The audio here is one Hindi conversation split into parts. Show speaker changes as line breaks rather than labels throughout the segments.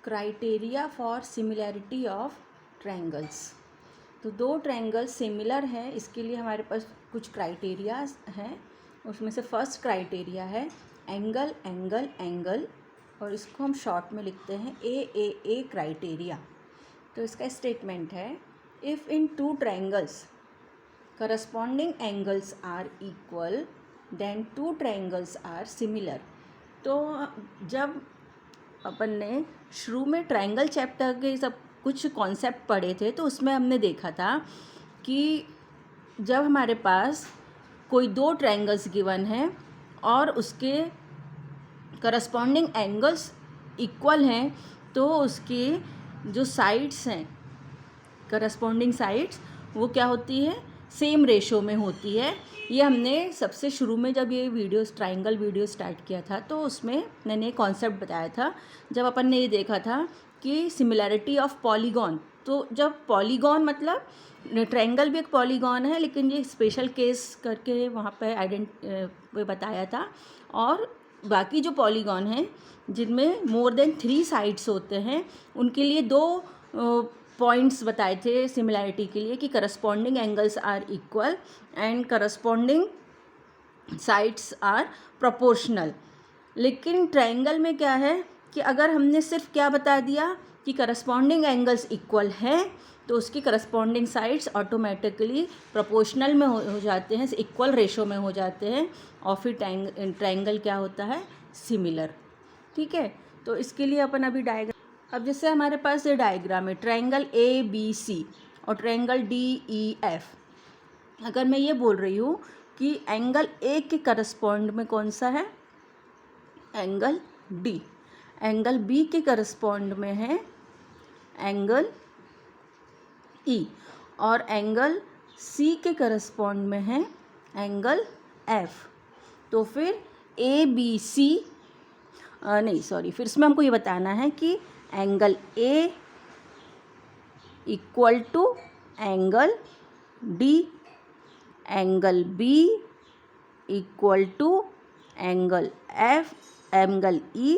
Criteria for similarity of triangles. तो दो ट्रायंगल सिमिलर हैं, इसके लिए हमारे पास कुछ क्राइटेरियाज हैं। उसमें से फर्स्ट क्राइटेरिया है एंगल एंगल एंगल, और इसको हम शॉर्ट में लिखते हैं ए क्राइटेरिया। तो इसका स्टेटमेंट है, if in two triangles corresponding angles are equal then two triangles are similar. तो जब अपन ने शुरू में ट्रायंगल चैप्टर के सब कुछ कॉन्सेप्ट पढ़े थे, तो उसमें हमने देखा था कि जब हमारे पास कोई दो ट्रायंगल्स गिवन है और उसके करस्पॉन्डिंग एंगल्स इक्वल हैं, तो उसके जो साइड्स हैं, करस्पॉन्डिंग साइड्स, वो क्या होती है, सेम रेशो में होती है। ये हमने सबसे शुरू में जब ये ट्रायंगल वीडियो स्टार्ट किया था, तो उसमें मैंने कॉन्सेप्ट बताया था। जब अपन ने ये देखा था कि सिमिलैरिटी ऑफ पॉलीगॉन, तो जब पॉलीगॉन मतलब ट्रायंगल भी एक पॉलीगॉन है, लेकिन ये स्पेशल केस करके वहाँ पे बताया था। और बाकी जो पॉलीगॉन हैं जिनमें मोर देन 3 साइड्स होते हैं, उनके लिए दो पॉइंट्स बताए थे सिमिलैरिटी के लिए कि corresponding angles are equal and corresponding sides are proportional. लेकिन ट्रायंगल में क्या है कि अगर हमने सिर्फ क्या बता दिया कि करस्पॉन्डिंग एंगल्स इक्वल है, तो उसकी करस्पॉन्डिंग साइड्स ऑटोमेटिकली प्रोपोर्शनल में हो जाते हैं, इक्वल रेशो में हो जाते हैं, और फिर ट्रायंगल क्या होता है, सिमिलर। ठीक है, तो इसके लिए अपन अभी डायग्राम, अब जैसे हमारे पास ये डायग्राम है ट्रायंगल ABC और ट्रायंगल DEF। अगर मैं ये बोल रही हूँ कि एंगल A के करस्पॉन्ड में कौन सा है, एंगल D, एंगल B के करस्पॉन्ड में है एंगल E, और एंगल C के करस्पॉन्ड में है एंगल F। तो फिर ABC फिर इसमें हमको ये बताना है कि angle A equal to angle D, angle B equal to angle F, angle E,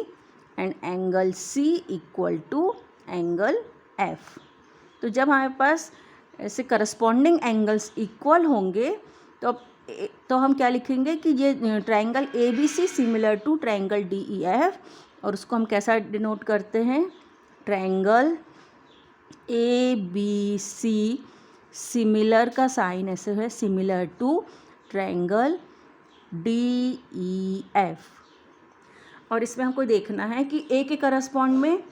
and angle C equal to angle F। तो जब हमारे पास ऐसे करस्पॉन्डिंग एंगल्स इक्वल होंगे, तो हम क्या लिखेंगे कि ये triangle ABC similar to triangle DEF, और उसको हम कैसा डिनोट करते हैं, ट्रायंगल ABC सिमिलर का साइन ऐसे है, सिमिलर टू ट्रायंगल DEF। और इसमें हमको देखना है कि A के करस्पॉन्ड में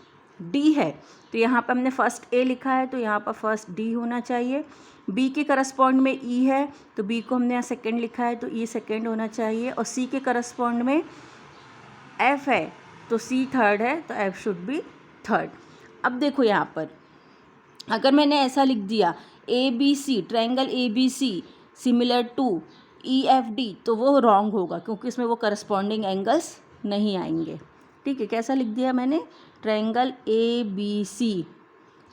D है, तो यहाँ पर हमने फर्स्ट A लिखा है, तो यहाँ पर फर्स्ट D होना चाहिए। B के करस्पॉन्ड में E है, तो B को हमने यहाँ सेकेंड लिखा है, तो E सेकेंड होना चाहिए। और C के करस्पॉन्ड में F है, तो C थर्ड है, तो F शुड बी थर्ड। अब देखो यहाँ पर अगर मैंने ऐसा लिख दिया ABC, triangle ABC similar to EFD, तो वो रॉन्ग होगा, क्योंकि इसमें वो करस्पॉन्डिंग एंगल्स नहीं आएंगे। ठीक है, कैसा लिख दिया मैंने, triangle ABC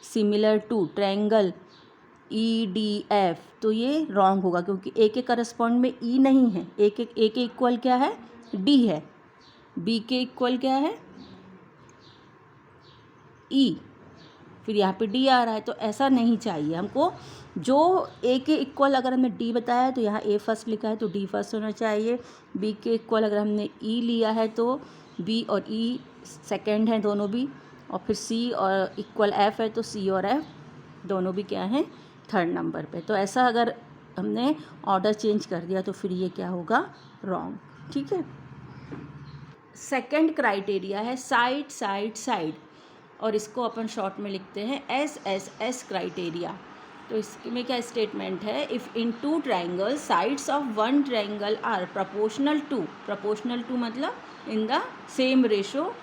similar to triangle EDF, तो ये रॉन्ग होगा, क्योंकि A के करस्पॉन्ड में E नहीं है। A के इक्वल क्या है, D है। B के इक्वल क्या है, E, फिर यहाँ पे D आ रहा है, तो ऐसा नहीं चाहिए हमको। जो A के इक्वल अगर हमने D बताया है, तो यहाँ A फर्स्ट लिखा है, तो D फर्स्ट होना चाहिए। B के इक्वल अगर हमने E लिया है, तो B और E सेकेंड हैं दोनों भी, और फिर C और इक्वल F है, तो C और F दोनों भी क्या हैं, थर्ड नंबर पे। तो ऐसा अगर हमने ऑर्डर चेंज कर दिया, तो फिर ये क्या होगा, रॉन्ग। ठीक है, सेकंड क्राइटेरिया है साइड साइड साइड, और इसको अपन शॉर्ट में लिखते हैं SSS क्राइटेरिया। तो इसमें क्या स्टेटमेंट है, if in two triangle sides of one triangle are proportional to मतलब in the same ratio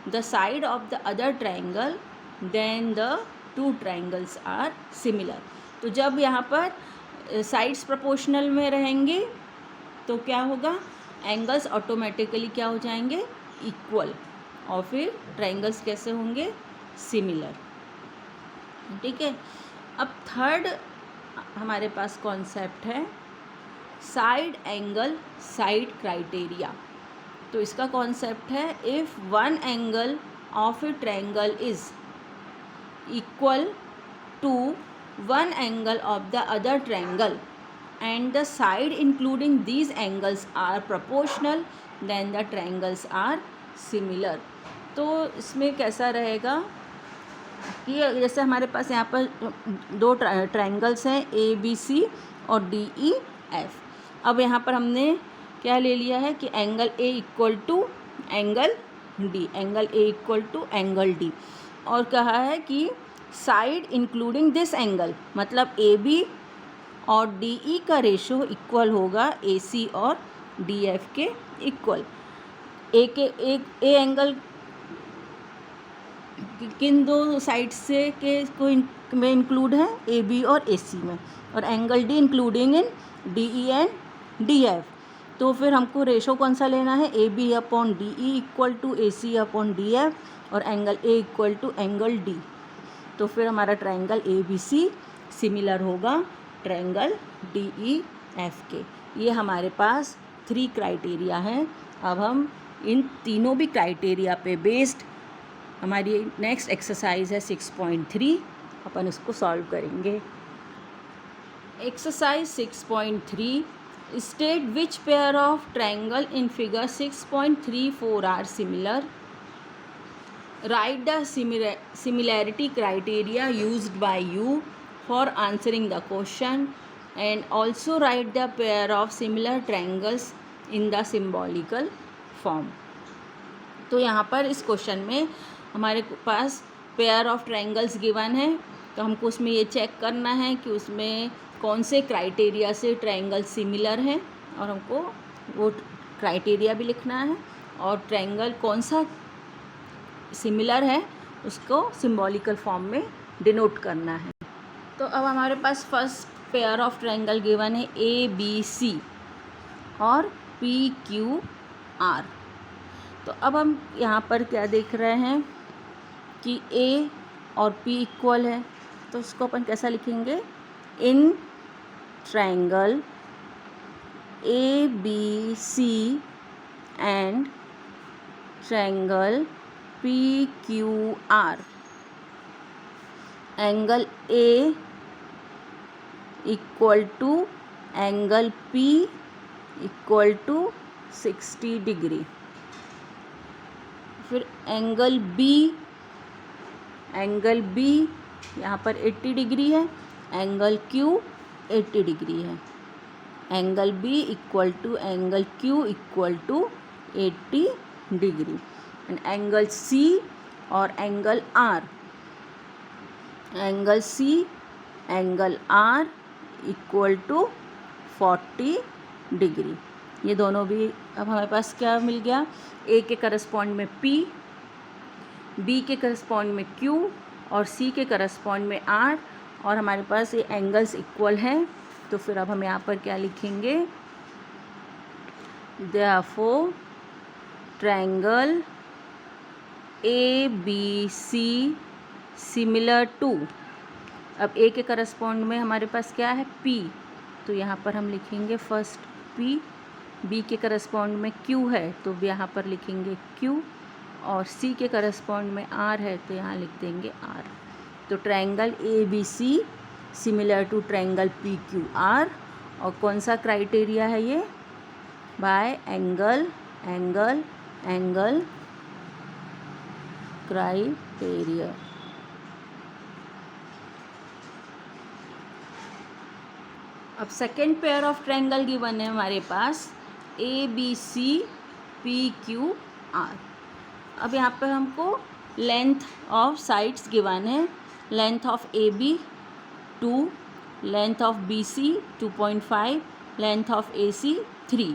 the side of the other triangle, then the two triangles are similar. तो जब यहाँ पर साइड्स प्रोपोर्शनल में रहेंगे, तो क्या होगा, एंगल्स ऑटोमेटिकली क्या हो जाएंगे, इक्वल, और फिर ट्रायंगल्स कैसे होंगे, सिमिलर। ठीक है, अब थर्ड हमारे पास कॉन्सेप्ट है साइड एंगल साइड क्राइटेरिया। तो इसका कॉन्सेप्ट है, if one angle of a triangle is equal to one angle of the other triangle and the side including these angles are proportional then the triangles are similar। तो इसमें कैसा रहेगा कि जैसे हमारे पास यहाँ पर दो ट्रायंगल्स हैं ABC और DEF। अब यहाँ पर हमने क्या ले लिया है कि angle A equal to angle D, angle A equal to angle D, और कहा है कि साइड इंक्लूडिंग दिस एंगल, मतलब AB और DE का रेशो इक्वल होगा AC और DF के इक्वल। एक एंगल किन दो साइड से के में इंक्लूड है, AB और AC में, और angle D including in DE and DF। तो फिर हमको रेशो कौन सा लेना है, AB upon DE equal to AC upon DF और angle A equal to angle D। तो फिर हमारा ट्रायंगल ABC सिमिलर होगा ट्रायंगल DEF के। ये हमारे पास 3 क्राइटेरिया हैं। अब हम इन तीनों भी क्राइटेरिया पे बेस्ड हमारी नेक्स्ट एक्सरसाइज है 6.3, अपन इसको सॉल्व करेंगे। Exercise 6.3, state which pair of triangle in figure 6.34 are similar. Write the similarity criteria used by you for answering the question and also write the pair of similar triangles in the symbolical form। तो यहाँ पर इस क्वेश्चन में हमारे पास पेयर ऑफ ट्रायंगल्स गिवन है, तो हमको उसमें ये चेक करना है कि उसमें कौन से क्राइटेरिया से ट्रायंगल सिमिलर है, और हमको वो क्राइटेरिया भी लिखना है और ट्रायंगल कौन सा सिमिलर है उसको सिम्बॉलिकल फॉर्म में डिनोट करना है। तो अब हमारे पास first pair of triangle given है ABC और PQR। तो अब हम यहाँ पर क्या देख रहे हैं कि A और P इक्वल है, तो उसको अपन कैसा लिखेंगे, in triangle ABC and triangle PQR angle A equal to angle P equal to 60 degree. फिर एंगल B यहाँ पर 80 डिग्री है, एंगल Q 80 डिग्री है। Angle B equal to angle Q equal to 80 degree. And angle C और angle R, angle C angle R equal to 40 degree. ये दोनों भी अब हमारे पास क्या मिल गया, A के करस्पॉन्ड में P, B के करस्पॉन्ड में Q और C के करस्पॉन्ड में R, और हमारे पास ये एंगल्स इक्वल हैं। तो फिर अब हम यहाँ पर क्या लिखेंगे, therefore triangle ABC similar to, अब A के करस्पॉन्ड में हमारे पास क्या है P, तो यहाँ पर हम लिखेंगे फर्स्ट P। B के करस्पॉन्ड में Q है तो यहाँ पर लिखेंगे Q, और C के करस्पॉन्ड में R है तो यहाँ लिख देंगे R। तो triangle ABC similar to triangle PQR, और कौन सा क्राइटेरिया है ये, बाय एंगल क्राइटेरिया। अब second pair of triangle given है हमारे पास ABC PQR। अब यहाँ पर हमको लेंथ ऑफ साइड्स गिवन है, length of AB 2, length of BC 2.5, length of AC 3,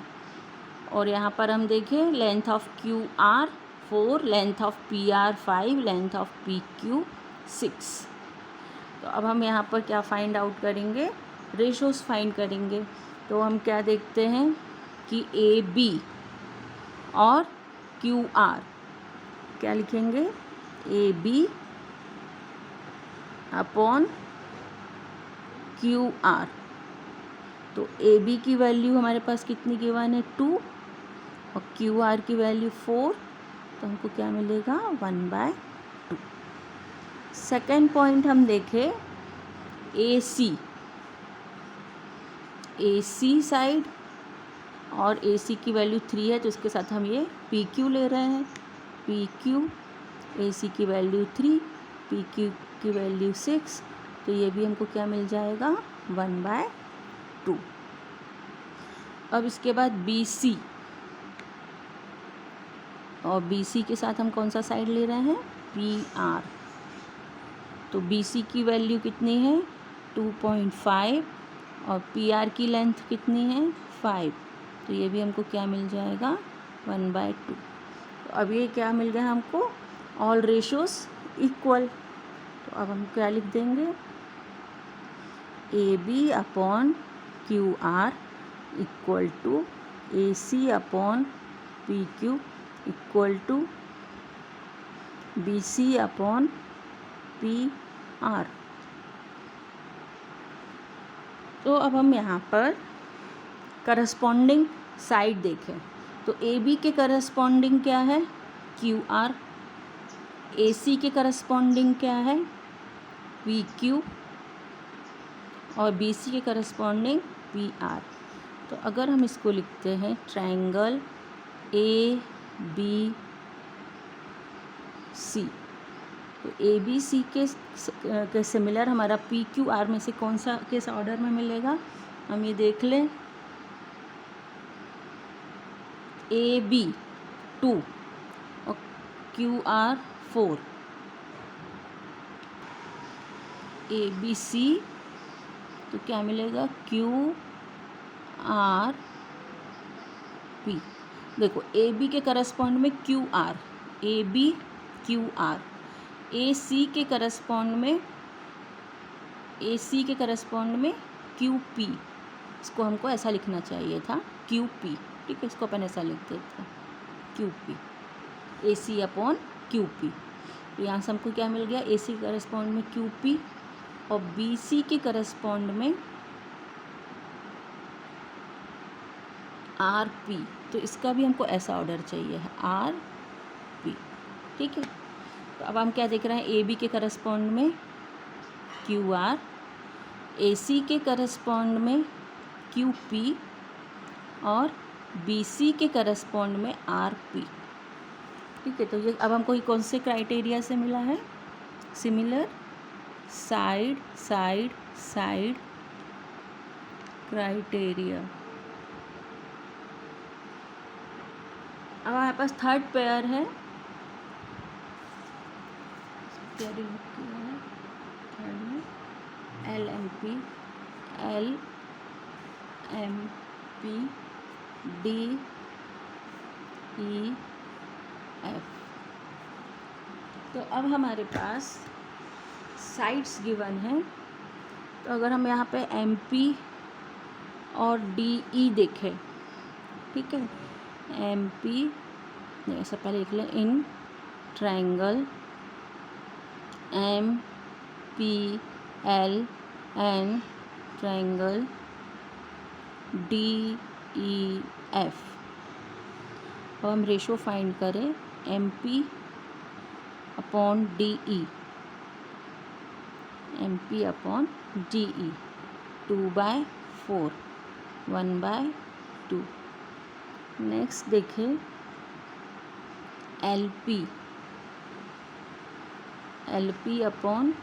और यहाँ पर हम देखें length of QR 4, length of PR 5, length of PQ 6। तो अब हम यहाँ पर क्या फाइंड आउट करेंगे, रेशोस फाइंड करेंगे। तो हम क्या देखते हैं कि AB और QR क्या लिखेंगे, AB अपॉन QR। तो AB की वैल्यू हमारे पास कितनी गिवन है 2, और QR की वैल्यू 4, तो हमको क्या मिलेगा 1/2। सेकेंड पॉइंट हम देखें AC साइड, और AC की वैल्यू 3 है तो इसके साथ हम ये PQ ले रहे हैं। PQ, AC की वैल्यू 3, PQ की वैल्यू 6, तो ये भी हमको क्या मिल जाएगा 1/2। अब इसके बाद BC, और BC के साथ हम कौन सा साइड ले रहे हैं PR, तो BC की वैल्यू कितनी है 2.5 और PR की लेंथ कितनी है 5, तो ये भी हमको क्या मिल जाएगा 1/2। तो अब ये क्या मिल गया हमको ऑल रेशोस इक्वल, तो अब हम क्या लिख देंगे AB upon QR equal to AC upon PQ equal to BC upon PR। तो अब हम यहाँ पर करस्पॉन्डिंग साइड देखें, तो AB के करस्पॉन्डिंग क्या है QR, AC के करस्पॉन्डिंग क्या है PQ, और BC के करस्पॉन्डिंग PR। तो अगर हम इसको लिखते हैं ट्रायंगल ABC, तो ABC के सिमिलर हमारा PQR में से कौन सा किस ऑर्डर में मिलेगा, हम ये देख लें AB 2 और QR 4, ABC तो क्या मिलेगा QR P। देखो AB के करस्पॉन्ड में QR, AB QR, AC के करस्पॉन्ड में QP, इसको हमको ऐसा लिखना चाहिए था QP, ठीक है, इसको अपन ऐसा लिख देते हैं QP, AC अपॉन QP। तो यहाँ से हमको क्या मिल गया AC के करस्पॉन्ड में QP और BC के करस्पॉन्ड में RP, तो इसका भी हमको ऐसा ऑर्डर चाहिए है RP, ठीक है। तो अब हम क्या देख रहे हैं AB के करस्पॉन्ड में QR, AC के करस्पॉन्ड में QP और BC के करस्पॉन्ड में RP, ठीक है। तो ये अब हमको कौन से क्राइटेरिया से मिला है similar side side side criteria. अब हमारे पास थर्ड पेयर है, थर्ड में LMP DEF। तो अब हमारे पास साइड्स गिवन हैं, तो अगर हम यहाँ पे MP और DE देखें, ठीक है, MP ऐसा पहले लिख लें in triangle MPL and triangle DEF। अब हम रेशो फाइंड करें MP upon DE, MP upon DE 2/4 1/2। Next देखें LP अपॉन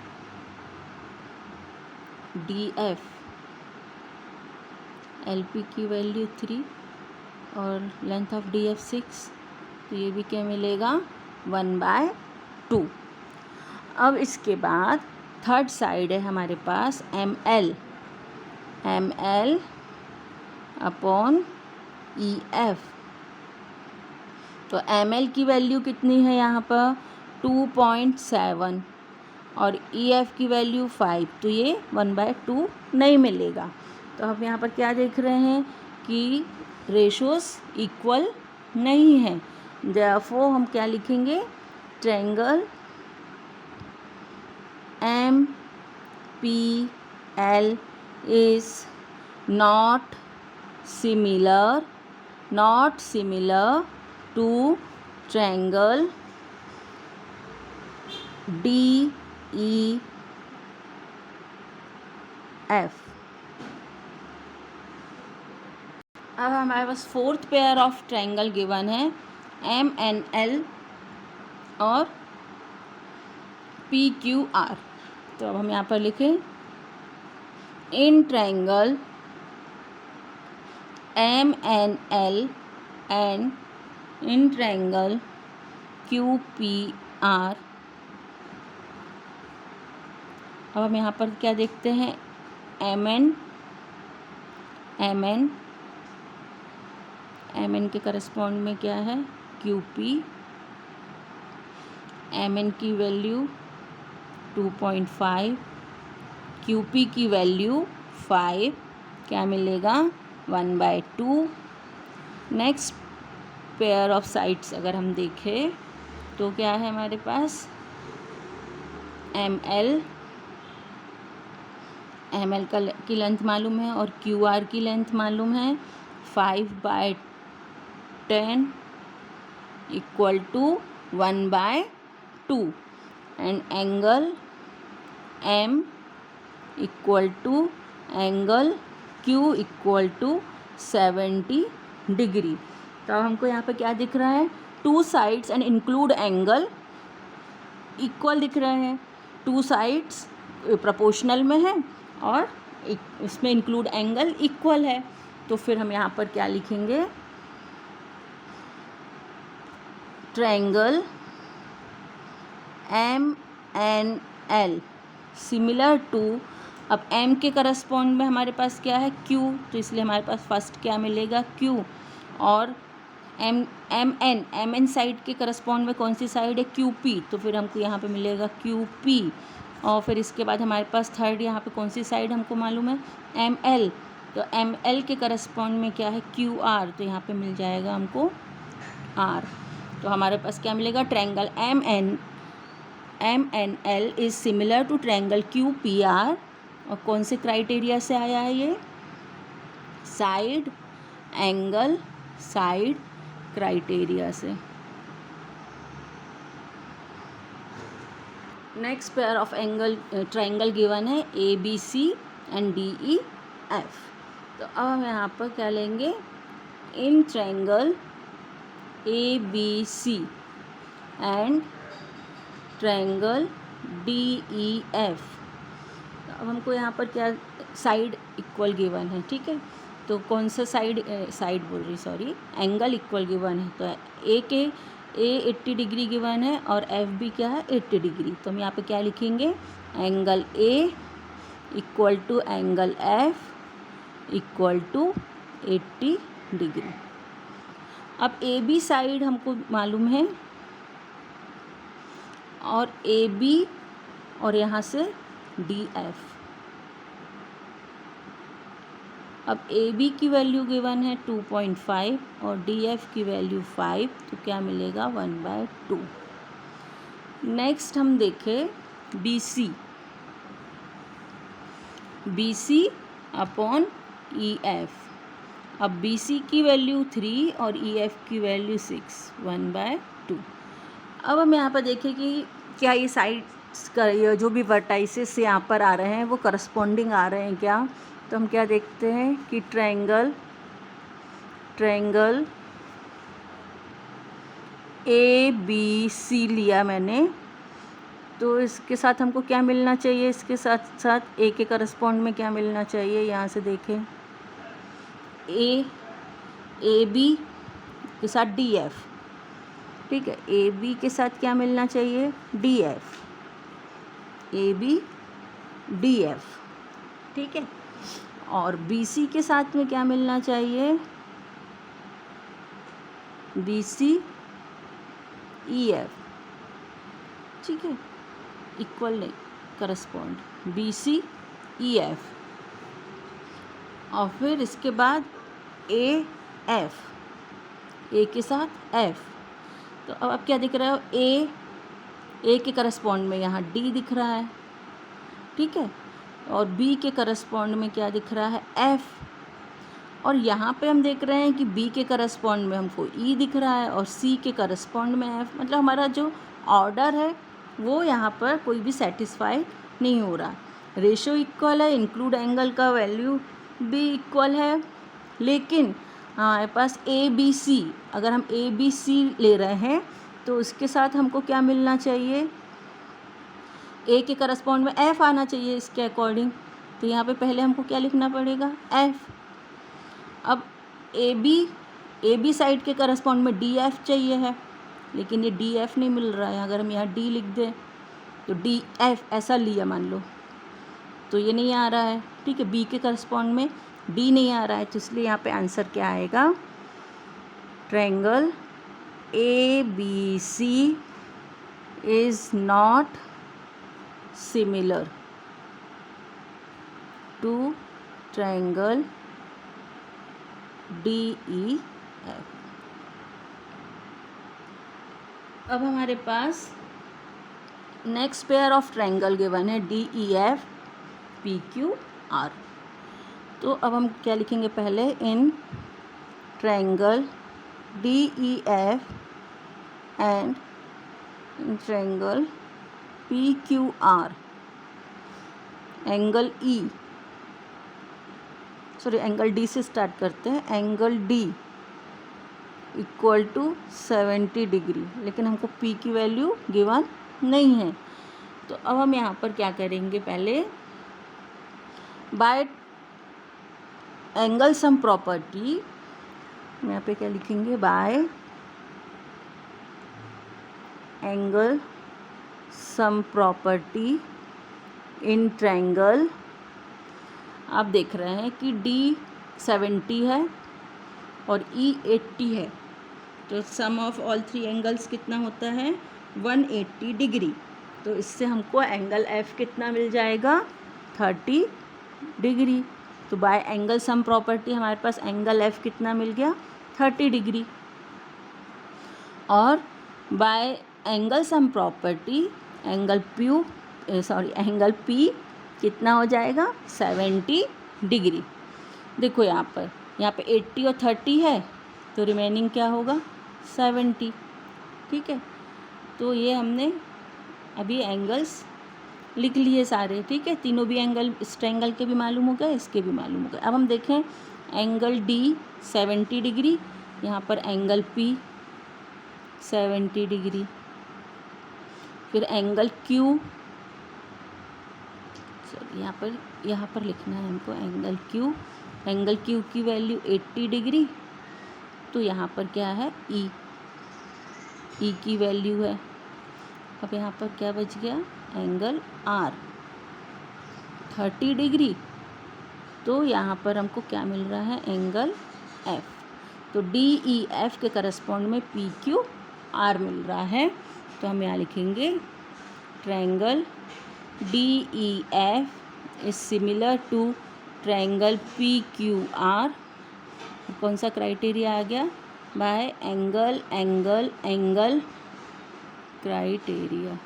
DF, LP की वैल्यू 3 और लेंथ ऑफ DF 6, तो ये भी क्या मिलेगा 1/2। अब इसके बाद थर्ड साइड है हमारे पास ML अपॉन EF, तो ML की वैल्यू कितनी है यहाँ पर 2.7 और EF की वैल्यू 5, तो ये 1/2 नहीं मिलेगा। तो हम यहाँ पर क्या देख रहे हैं कि रेशोस इक्वल नहीं है, देयरफॉर हम क्या लिखेंगे triangle MPL is not similar to triangle DEF. अब हमारे पास fourth pair of triangle given है MNL और PQR. तो अब हम यहाँ पर लिखें in triangle MNL and in triangle QPR. अब हम यहाँ पर क्या देखते हैं MN के करस्पॉन्ड में क्या है QP. MN की वैल्यू 2.5, QP की वैल्यू 5, क्या मिलेगा 1/2. नेक्स्ट पेयर ऑफ साइड्स अगर हम देखें तो क्या है हमारे पास ML की लेंथ मालूम है और QR की लेंथ मालूम है 5/10 equal to 1/2 and angle M equal to angle Q equal to 70 degree. तो अब हमको यहाँ पे क्या दिख रहा है 2 sides and include angle equal दिख रहे हैं. 2 साइड्स प्रोपोर्शनल में है और इसमें इंक्लूड एंगल इक्वल है. तो फिर हम यहाँ पर क्या लिखेंगे ट्रायंगल MNL सिमिलर टू. अब M के करस्पॉन्ड में हमारे पास क्या है Q, तो इसलिए हमारे पास फर्स्ट क्या मिलेगा Q. और MN साइड के करस्पॉन्ड में कौन सी साइड है QP, तो फिर हमको यहाँ पे मिलेगा QP. और फिर इसके बाद हमारे पास थर्ड यहाँ पे कौन सी साइड हमको मालूम है ML, तो ML के करस्पॉन्ड में क्या है QR, तो यहाँ पे मिल जाएगा हमको R. तो हमारे पास क्या मिलेगा triangle MNL is similar to triangle QPR. और कौन से क्राइटेरिया से आया है ये साइड एंगल साइड क्राइटेरिया से. Next pair of angle triangle given है ABC एंड DEF. तो अब हम यहाँ पर क्या लेंगे in triangle ABC and triangle DEF. अब हमको यहाँ पर क्या साइड इक्वल गिवन है, ठीक है. तो कौन सा एंगल इक्वल गिवन है. तो A 80 डिग्री गिवन है और FB क्या है 80 डिग्री. तो हम यहाँ पे क्या लिखेंगे angle A equal to angle F equal to 80 degree. अब AB साइड हमको मालूम है और AB और यहाँ से DF. अब AB की वैल्यू गिवन है 2.5 और DF की वैल्यू 5, तो क्या मिलेगा 1/2. नेक्स्ट हम देखें BC अपॉन EF. अब BC की वैल्यू 3 और EF की वैल्यू 6, 1/2. अब हम यहाँ पर देखें कि क्या ये साइड्स का जो भी वर्टाइसेस यहाँ पर आ रहे हैं वो करस्पॉन्डिंग आ रहे हैं क्या. तो हम क्या देखते हैं कि ट्रायंगल ABC लिया मैंने, तो इसके साथ हमको क्या मिलना चाहिए इसके साथ साथ A के करस्पॉन्ड में क्या मिलना चाहिए. यहाँ से देखें AB के साथ DF, ठीक है. AB के साथ क्या मिलना चाहिए DF, AB DF, ठीक है. और BC के साथ में क्या मिलना चाहिए BC EF, ठीक है. इक्वल नहीं करस्पॉन्ड BC EF. और फिर इसके बाद AF, A के साथ F. तो अब क्या दिख रहा है A के करस्पॉन्ड में यहाँ D दिख रहा है, ठीक है. और B के करस्पॉन्ड में क्या दिख रहा है F. और यहाँ पे हम देख रहे हैं कि बी के करस्पॉन्ड में हमको ई दिख रहा है और सी के करस्पॉन्ड में एफ, मतलब हमारा जो ऑर्डर है वो यहाँ पर कोई भी सेटिस्फाई नहीं हो रहा। रेशो इक्वल है, इंक्लूड एंगल का वैल्यू भी इक्वल है, लेकिन हमारे पास ए बी सी, अगर हम ए बी सी ले रहे हैं तो उसके साथ हमको क्या मिलना चाहिए, ए के करस्पॉन्ड में एफ आना चाहिए इसके अकॉर्डिंग। तो यहाँ पे पहले हमको क्या लिखना पड़ेगा, एफ। अब ए बी साइड के करस्पॉन्ड में डी एफ चाहिए है, लेकिन ये डी एफ नहीं मिल रहा है। अगर हम यहाँ डी लिख दें तो डी एफ ऐसा लिया मान लो, तो ये नहीं आ रहा है, ठीक है। बी के करस्पॉन्ड में डी नहीं आ रहा है, तो इसलिए यहाँ पे आंसर क्या आएगा, triangle A B C is not similar to triangle D E F. अब हमारे पास next pair of triangle given है D E F P Q R. तो अब हम क्या लिखेंगे, पहले in triangle D E F and in triangle P Q R angle E, sorry angle D से स्टार्ट करते हैं, angle D equal to 70 degree, लेकिन हमको पी की वैल्यू गिवन नहीं है। तो अब हम यहाँ पर क्या करेंगे, पहले बाय एंगल सम प्रॉपर्टी, यहाँ पे क्या लिखेंगे, bye angle sum property in triangle. आप देख रहे हैं कि डी 70 है और ई 80 है, तो सम ऑफ ऑल थ्री एंगल्स कितना होता है, 180 डिग्री। तो इससे हमको एंगल एफ कितना मिल जाएगा, 30 डिग्री। तो बाय एंगल सम प्रॉपर्टी हमारे पास एंगल एफ कितना मिल गया, 30 डिग्री। और bye angle sum property angle angle P कितना हो जाएगा, 70 डिग्री। देखो यहाँ पे 80 और 30 है, तो रिमेनिंग क्या होगा, 70, ठीक है। तो ये हमने अभी एंगल्स लिख लिए सारे, ठीक है। तीनों भी एंगल इस ट्रायंगल के भी मालूम हो गए, इसके भी मालूम हो गए। अब हम देखें एंगल डी 70 डिग्री, यहाँ पर एंगल पी 70 डिग्री, फिर एंगल क्यू, सॉरी यहाँ पर लिखना है हमको एंगल क्यू की वैल्यू 80 डिग्री। तो यहाँ पर क्या है, ई की वैल्यू है। अब यहाँ पर क्या बच गया, एंगल आर 30 डिग्री। तो यहाँ पर हमको क्या मिल रहा है, एंगल एफ। तो डी ई एफ के करस्पॉन्ड में पी क्यू आर मिल रहा है। तो हम यहाँ लिखेंगे triangle D E F is similar to triangle P Q R. कौन सा क्राइटेरिया आ गया, बाय एंगल क्राइटेरिया।